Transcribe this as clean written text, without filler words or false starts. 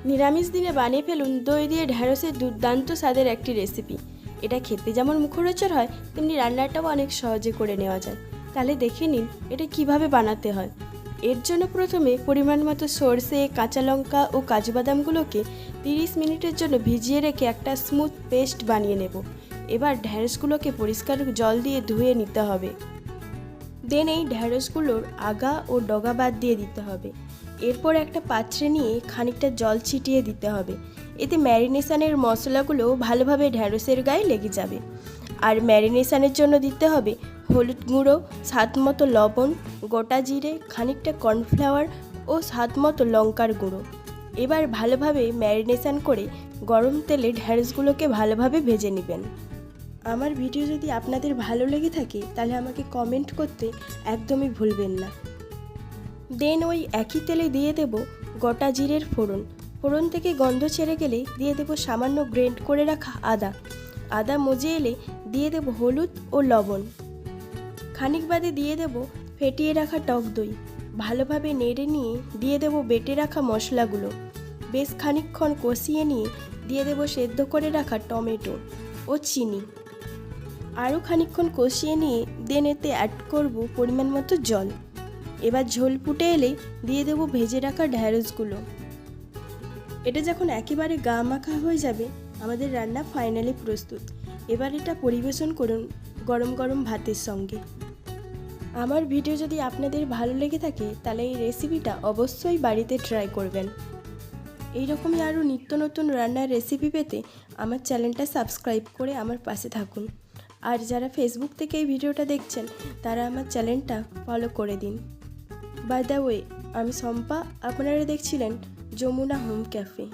নিরামিষ দিনে বানিয়ে ফেলুন দই দিয়ে ঢ্যাঁড়সের দুর্দান্ত স্বাদের একটি রেসিপি। এটা খেতে যেমন মুখরোচক হয়, তেমনি রান্নাটাও অনেক সহজে করে নেওয়া যায়। তাহলে দেখে নিন এটা কিভাবে বানাতে হয়। এর জন্য প্রথমে পরিমাণ মতো সরষে, কাঁচা লঙ্কা ও কাজু বাদামগুলোকে 30 মিনিটের জন্য ভিজিয়ে রেখে একটা স্মুথ পেস্ট বানিয়ে নেব। এবার ঢ্যাঁড়সগুলোকে পরিষ্কার জল দিয়ে ধুয়ে নিতে হবে। দেন এই ঢ্যাঁড়সগুলোর আগা ও ডগা বাদ দিয়ে দিতে হবে। এরপর একটা পাত্রে নিয়ে খানিকটা জল ছিটিয়ে দিতে হবে। এতে ম্যারিনেশনের মশলাগুলো ভালোভাবে ঢ্যাঁড়সের গায়ে লেগে যাবে। আর ম্যারিনেশনের জন্য দিতে হবে হলুদ গুঁড়ো, স্বাদ মতো লবণ, গোটা জিরে, খানিকটা কর্নফ্লাওয়ার ও স্বাদ মতো লঙ্কার গুঁড়ো। এবার ভালোভাবে ম্যারিনেশন করে গরম তেলে ঢ্যাঁড়সগুলোকে ভালোভাবে ভেজে নেবেন। আমার ভিডিও যদি আপনাদের ভালো লেগে থাকে তাহলে আমাকে কমেন্ট করতে একদমই ভুলবেন না। দেন ওই একই তেলে দিয়ে দেব গোটা জিরের ফোড়ন। ফোড়ন থেকে গন্ধ ছেড়ে গেলে দিয়ে দেব সামান্য গ্রেট করে রাখা আদা মজে এলে দিয়ে দেব হলুদ ও লবণ। খানিক বাদে দিয়ে দেব ফেটিয়ে রাখা টক দই। ভালোভাবে নেড়ে নিয়ে দিয়ে দেব বেটে রাখা মশলাগুলো। বেশ খানিকক্ষণ কষিয়ে নিয়ে দিয়ে দেব সেদ্ধ করে রাখা টমেটো ও চিনি। আরও খানিকক্ষণ কষিয়ে নিয়ে দেন এতে অ্যাড করব পরিমাণ মতো জল। এবার ঝোল ফুটে এলে দিয়ে দেব ভেজে রাখা ঢ্যাঁড়সগুলো। এটা যখন একেবারে গা মাখা হয়ে যাবে আমাদের রান্না ফাইনালি প্রস্তুত। এবার এটা পরিবেশন করুন গরম গরম ভাতের সঙ্গে। আমার ভিডিও যদি আপনাদের ভালো লেগে থাকে তাহলে এই রেসিপিটা অবশ্যই বাড়িতে ট্রাই করবেন। এইরকমই আরও নিত্য নতুন রান্নার রেসিপি পেতে আমার চ্যানেলটা সাবস্ক্রাইব করে আমার পাশে থাকুন। আর যারা ফেসবুক থেকে এই ভিডিওটা দেখছেন তারা আমার চ্যানেলটা ফলো করে দিন। বাই দ্য ওয়ে, আমি শম্পা, আপনারা দেখছিলেন যমুনা হোম ক্যাফে।